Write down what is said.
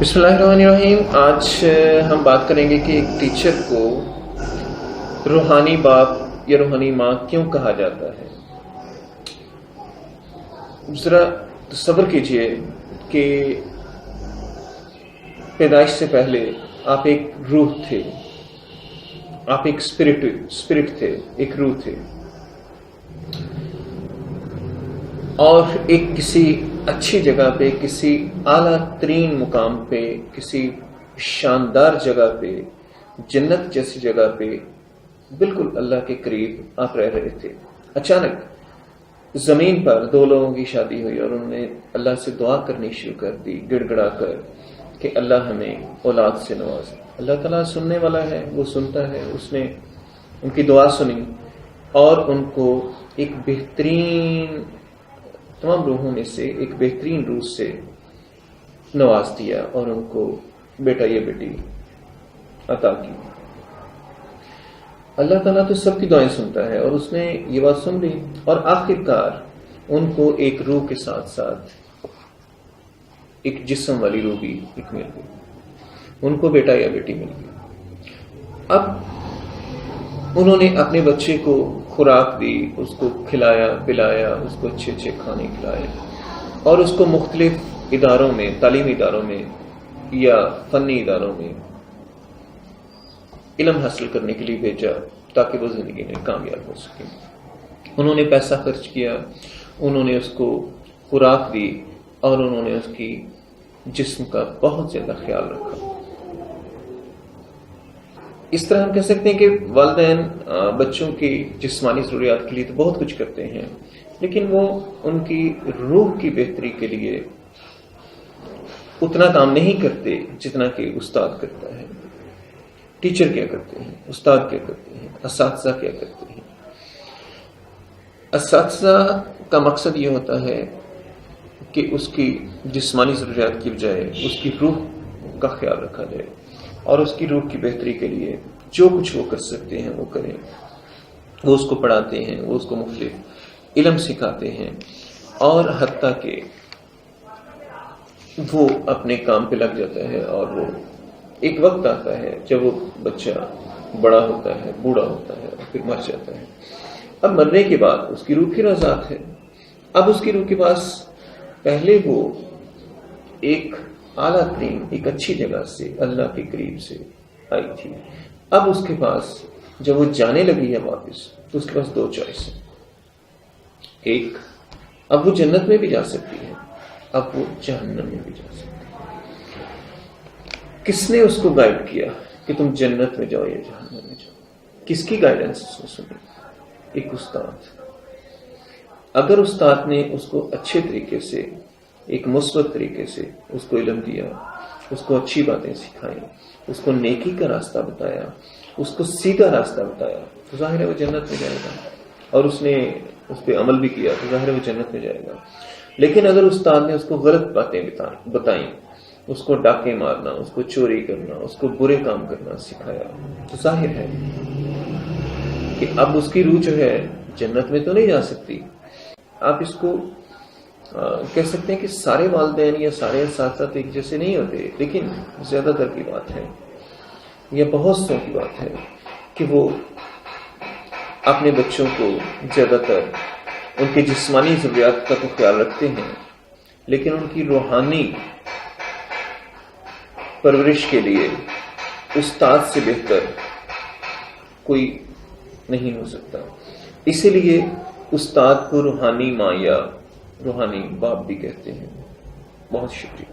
بسم اللہ الرحمن الرحیم۔ آج ہم بات کریں گے کہ ایک ٹیچر کو روحانی باپ یا روحانی ماں کیوں کہا جاتا ہے۔ ذرا تصور کیجئے کہ پیدائش سے پہلے آپ ایک روح تھے، آپ ایک اسپرٹ تھے، ایک روح تھے، اور ایک کسی اچھی جگہ پہ، کسی اعلیٰ ترین مقام پہ، کسی شاندار جگہ پہ، جنت جیسی جگہ پہ، بالکل اللہ کے قریب آپ رہ رہے تھے۔ اچانک زمین پر دو لوگوں کی شادی ہوئی اور انہوں نے اللہ سے دعا کرنی شروع کر دی، گڑ گڑا کر کہ اللہ ہمیں اولاد سے نواز۔ اللہ تعالیٰ سننے والا ہے، وہ سنتا ہے۔ اس نے ان کی دعا سنی اور ان کو ایک بہترین، تمام روحوں میں سے ایک بہترین روح سے نواز دیا اور ان کو بیٹا یا بیٹی عطا کی۔ اللہ تعالیٰ تو سب کی دعائیں سنتا ہے، اور اس نے یہ بات سن لی، اور آخر کار ان کو ایک روح کے ساتھ ساتھ ایک جسم والی روح بھی ایک مل گئی، ان کو بیٹا یا بیٹی مل گئی۔ اب انہوں نے اپنے بچے کو خوراک دی، اس کو کھلایا پلایا، اس کو اچھے اچھے کھانے کھلائے، اور اس کو مختلف اداروں میں، تعلیمی اداروں میں یا فنی اداروں میں علم حاصل کرنے کے لیے بھیجا تاکہ وہ زندگی میں کامیاب ہو سکے۔ انہوں نے پیسہ خرچ کیا، انہوں نے اس کو خوراک دی، اور انہوں نے اس کی جسم کا بہت زیادہ خیال رکھا۔ اس طرح ہم کہہ سکتے ہیں کہ والدین بچوں کی جسمانی ضروریات کے لیے تو بہت کچھ کرتے ہیں، لیکن وہ ان کی روح کی بہتری کے لیے اتنا کام نہیں کرتے جتنا کہ استاد کرتا ہے۔ ٹیچر کیا کرتے ہیں، استاد کیا کرتے ہیں، اساتذہ کیا کرتے ہیں۔ اساتذہ کا مقصد یہ ہوتا ہے کہ اس کی جسمانی ضروریات کی بجائے اس کی روح کا خیال رکھا جائے، اور اس کی روح کی بہتری کے لیے جو کچھ وہ کر سکتے ہیں وہ کریں۔ وہ اس کو پڑھاتے ہیں، وہ اس کو مختلف علم سکھاتے ہیں، اور حتیٰ کہ وہ اپنے کام پہ لگ جاتا ہے، اور وہ ایک وقت آتا ہے جب وہ بچہ بڑا ہوتا ہے، بوڑھا ہوتا ہے، اور پھر مر جاتا ہے۔ اب مرنے کے بعد اس کی روح پھر آزاد ہے۔ اب اس کی روح کے پاس پہلے وہ ایک اعلیٰ ترین، ایک اچھی جگہ سے، اللہ کے قریب سے آئی تھی۔ اب اس کے پاس جب وہ جانے لگی ہے واپس، تو اس کے پاس دو چوائس ہیں۔ ایک، اب وہ جنت میں بھی جا سکتی ہے، اب وہ جہنم میں بھی جا سکتی ہے۔ کس نے اس کو گائیڈ کیا کہ تم جنت میں جاؤ یا جہنم میں جاؤ؟ کس کی گائیڈنس اس نے سنی؟ ایک استاد۔ اگر استاد نے اس کو اچھے طریقے سے، ایک مثبت طریقے سے اس کو علم دیا، اس کو اچھی باتیں سکھائیں، اس کو نیکی کا راستہ بتایا، اس کو سیدھا راستہ بتایا، تو ظاہر ہے وہ جنت میں جائے گا، اور اس نے اس پہ عمل بھی کیا تو ظاہر ہے وہ جنت میں جائے گا۔ لیکن اگر استاد نے اس کو غلط باتیں بتائیں، اس کو ڈاکے مارنا، اس کو چوری کرنا، اس کو برے کام کرنا سکھایا، تو ظاہر ہے کہ اب اس کی روح جو ہے جنت میں تو نہیں جا سکتی۔ آپ اس کو کہہ سکتے ہیں کہ سارے والدین یا سارے اساتذہ ایک جیسے نہیں ہوتے، لیکن زیادہ تر کی بات ہے یا بہت سو کی بات ہے کہ وہ اپنے بچوں کو زیادہ تر ان کی جسمانی ضروریات کا تو خیال رکھتے ہیں، لیکن ان کی روحانی پرورش کے لیے استاد سے بہتر کوئی نہیں ہو سکتا۔ اسی لیے استاد کو روحانی ماں یا روحانی باپ بھی کہتے ہیں۔ بہت شکریہ۔